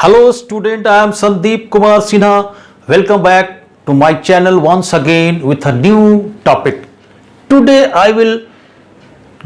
Hello student, I am Sandeep Kumar Sinha. Welcome back to my channel once again with a new topic. Today I will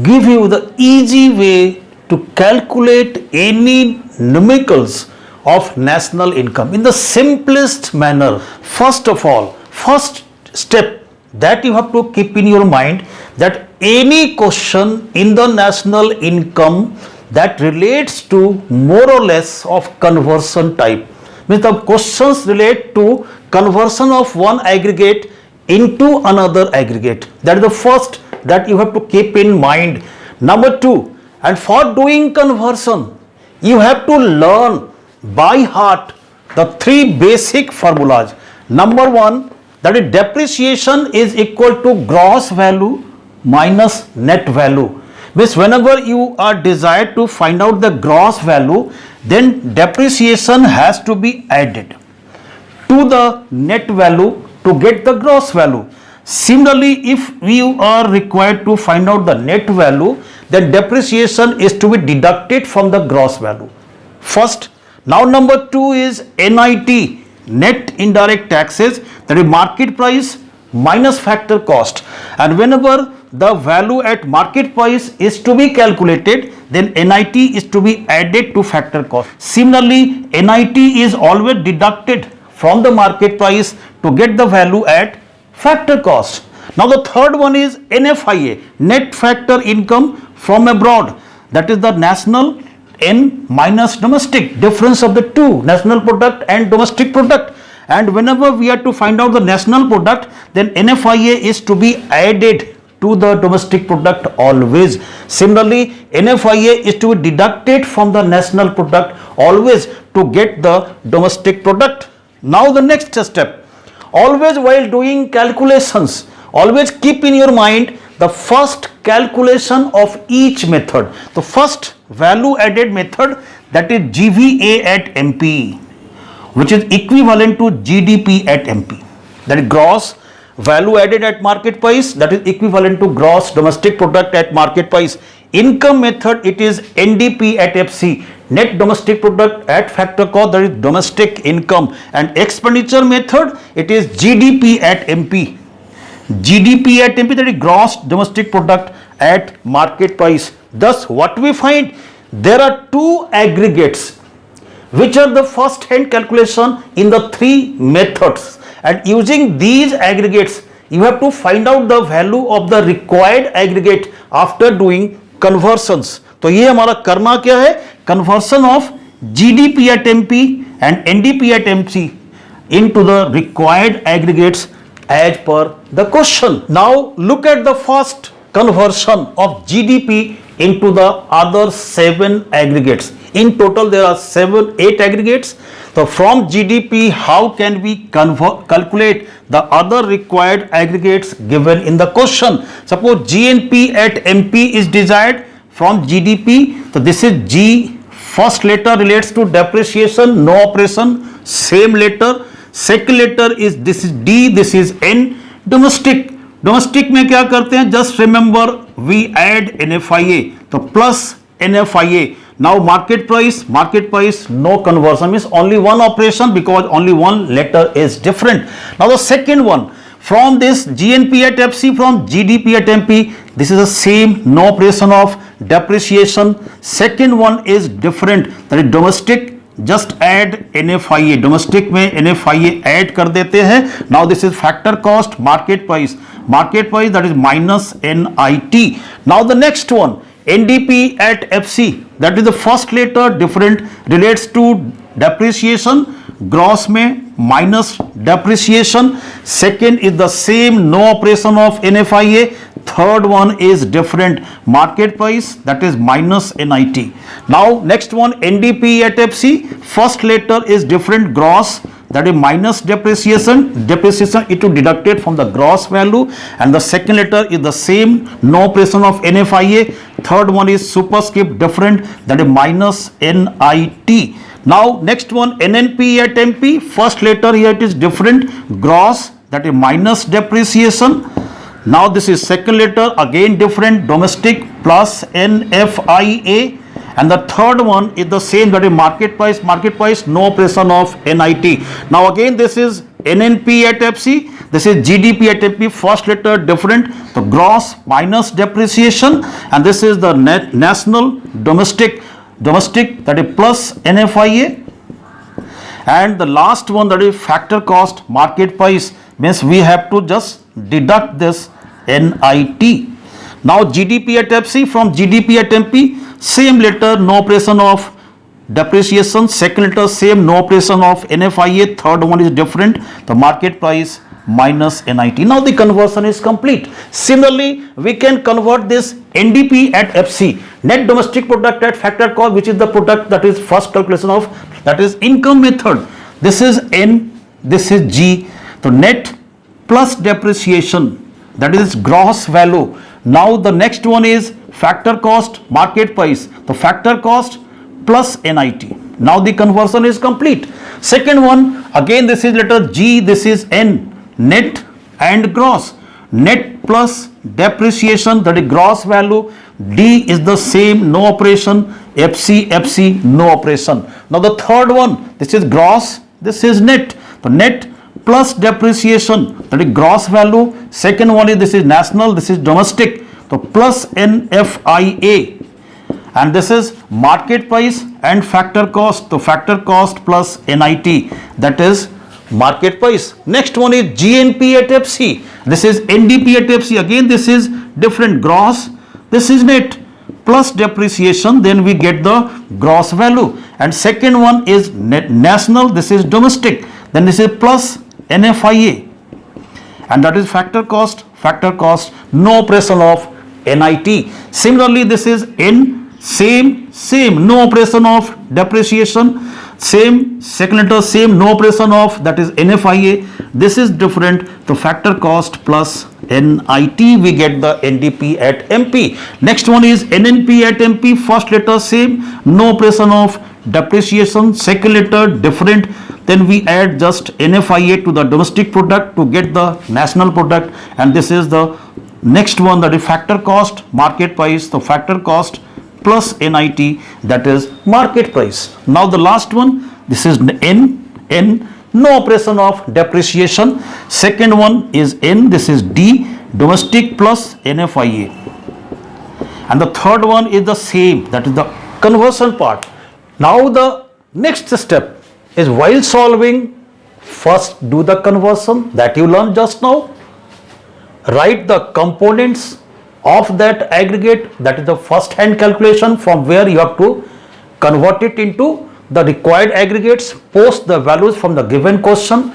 give you the easy way to calculate any numericals of national income in the simplest manner. First of all, first step that you have to keep in your mind that any question in the national income that relates to more or less of conversion type, means the questions relate to conversion of one aggregate into another aggregate. That is the first that you have to keep in mind. Number two, and for doing conversion you have to learn by heart the three basic formulas. Number one, that is depreciation is equal to gross value minus net value. Means whenever you are desired to find out the gross value, then depreciation has to be added to the net value to get the gross value. Similarly, if we are required to find out the net value, then depreciation is to be deducted from the gross value. First, now number two is NIT, net indirect taxes, that is market price minus factor cost, and whenever the value at market price is to be calculated, then NIT is to be added to factor cost. Similarly, NIT is always deducted from the market price to get the value at factor cost. Now the third one is NFIA, net factor income from abroad, that is the national N minus domestic, difference of the two, national product and domestic product. And whenever we are to find out the national product, then NFIA is to be added to the domestic product always. Similarly, NFIA is to be deducted from the national product always to get the domestic product. Now the next step, always while doing calculations, always keep in your mind the first calculation of each method. The first value added method, that is GVA at MP, which is equivalent to GDP at MP, that is gross value added at market price, that is equivalent to gross domestic product at market price. Income method, it is NDP at FC, net domestic product at factor cost, that is domestic income. And expenditure method, it is GDP at MP, GDP at MP, that is gross domestic product at market price. Thus what we find, there are two aggregates which are the first hand calculation in the three methods, and using these aggregates you have to find out the value of the required aggregate after doing conversions. तो ये हमारा करना क्या है, conversion of GDP at MP and NDP at MC into the required aggregates as per the question. Now look at the first conversion of GDP into the other 7 aggregates. In total there are 8 aggregates. So from GDP, how can we calculate the other required aggregates given in the question? Suppose GNP at MP is desired from GDP. So this is G, first letter relates to depreciation, no operation, same letter. Second letter is, this is D, this is N. Domestic, domestic में क्या करते हैं, just remember we add NFIA, तो plus NFIA. Now market price, no conversion, means only one operation because only one letter is different. Now the second one, from this GNP at FC, from GDP at MP, this is the same, no operation of depreciation. Second one is different, that is domestic, just add NFIA, domestic में NFIA add कर देते हैं. Now this is factor cost, market price, that is minus NIT. Now the next one, NDP at FC, that is the first letter different, relates to depreciation, gross में minus depreciation. Second is the same, no operation of NFIA. Third one is different, market price, that is minus NIT. Now next one, NDP at FC, first letter is different, gross, that is minus depreciation, it is deducted from the gross value, and the second letter is the same, no operation of NFIA. Third one is superscript different, that is minus NIT. Now next one, NNP at MP, first letter here it is different, gross, that is minus depreciation. Now this is second letter, again different, domestic plus NFIA, And the third one is the same, that is market price, no operation of NIT. Now again this is NNP at FC, this is GDP at MP, first letter different, the gross minus depreciation, and this is the net national domestic, that is plus NFIA, and the last one, that is factor cost market price, means we have to just deduct this NIT. Now GDP at FC from GDP at MP, same letter, no operation of depreciation, second letter same, no operation of NFIA, third one is different, the market price minus NIT. Now the conversion is complete. Similarly, we can convert this NDP at FC, net domestic product at factor cost, which is the product that is first calculation of, that is income method. This is N, this is G, so net plus depreciation, that is gross value. Now the next one is factor cost market price, the factor cost plus NIT. Now the conversion is complete. Second one, again this is letter G, this is N, net and gross, net plus depreciation, that is gross value. D is the same, no operation, FC, no operation. Now the third one, this is gross, this is net, the net plus depreciation, that is gross value. Second one is, this is national, this is domestic, so plus NFIA, and this is market price and factor cost, so factor cost plus NIT, that is market price. Next one is GNP at FC, this is NDP at FC, again this is different, gross, this is net plus depreciation, then we get the gross value. And second one is net national, this is domestic, then this is plus NFIA, and that is factor cost, no operation of NIT. Similarly, this is N, same, no operation of depreciation, same, second letter same, no operation of, that is NFIA, this is different, the factor cost plus NIT, we get the NDP at MP. Next one is NNP at MP, first letter same, no operation of depreciation, second letter different, then we add just NFIA to the domestic product to get the national product, and this is the next one, that is factor cost market price, the factor cost plus NIT, that is market price. Now the last one, this is N, no operation of depreciation, second one is N, this is D, domestic plus NFIA, and the third one is the same, that is the conversion part. Now the next step is, while solving, first do the conversion that you learned just now, write the components of that aggregate, that is the first hand calculation, from where you have to convert it into the required aggregates, post the values from the given question,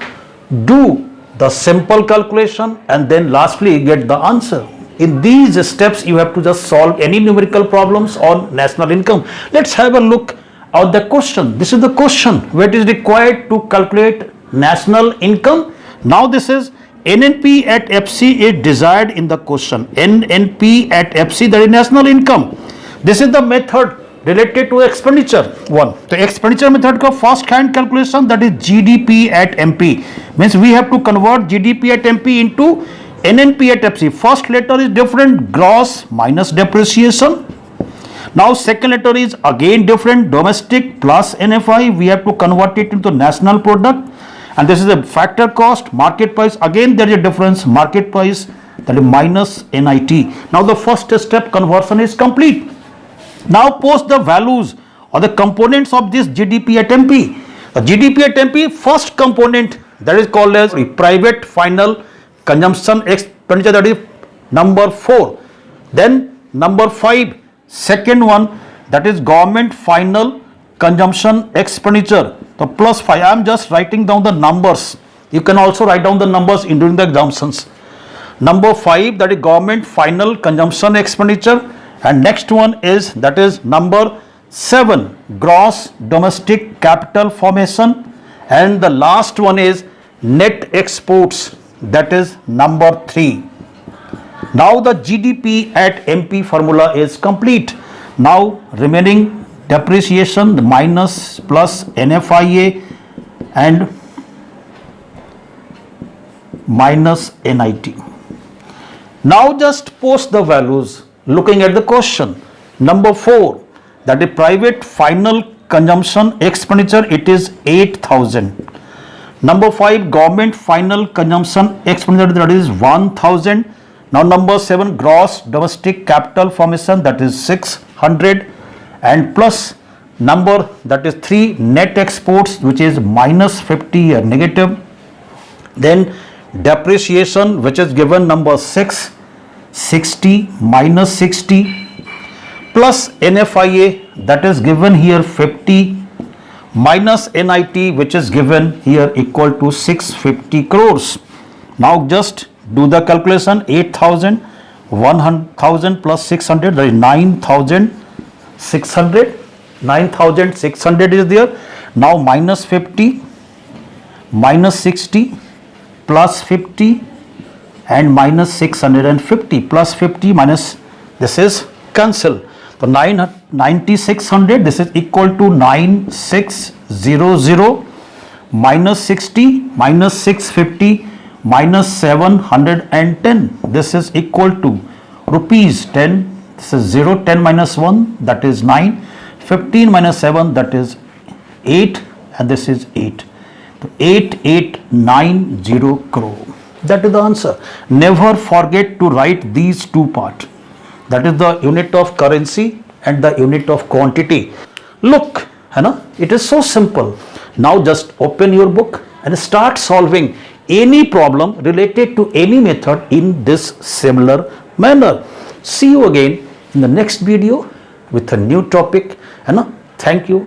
do the simple calculation, and then lastly get the answer. In these steps you have to just solve any numerical problems on national income. Let's have a look at the question. This is the question where it is required to calculate national income. Now this is NNP at FC is desired in the question. NNP at FC, that is national income. This is the method related to expenditure one. The expenditure method का first hand calculation, that is GDP at MP, means we have to convert GDP at MP into NNP at FC. First letter is different, gross minus depreciation. Now second letter is again different, domestic plus NFI, we have to convert it into national product, and this is a factor cost market price, again there is a difference, market price, that is minus NIT. Now the first step conversion is complete. Now post the values or the components of this GDP at MP. The GDP at MP, first component, that is called as private final consumption expenditure, that is number 4. Then number 5, second one, that is government final consumption expenditure, the plus 5. I am just writing down the numbers. You can also write down the numbers in during the examinations. Number 5, that is government final consumption expenditure, and next one is, that is number 7, gross domestic capital formation, and the last one is net exports, that is number 3. Now the GDP at MP formula is complete. Now remaining depreciation, the minus plus NFIA and minus NIT. Now just post the values looking at the question. Number 4, that is private final consumption expenditure, it is 8,000. Number 5, government final consumption expenditure, that is 1,000. Now number 7, gross domestic capital formation, that is 600, and plus number that is 3, net exports, which is minus 50 or negative. Then depreciation, which is given number 6, 60 minus 60, plus NFIA, that is given here 50, minus NIT, which is given here equal to 650 crores. Now just do the calculation. 8,000, 1,000 plus 600, that is 9,600. 9,600 is there. Now minus 50, minus 60, plus 50, and minus 650, plus 50 minus this is cancel. So 9,600, this is equal to 9,600, minus 60, minus 650, minus 710. This is equal to rupees 10. This is 0, 10 minus 1, that is 9. 15 minus 7, that is 8, and this is 8. So 8890 crore. That is the answer. Never forget to write these two parts. That is the unit of currency and the unit of quantity. Look, it is so simple. Now just open your book and start solving any problem related to any method in this similar manner. See you again in the next video with a new topic. Thank you.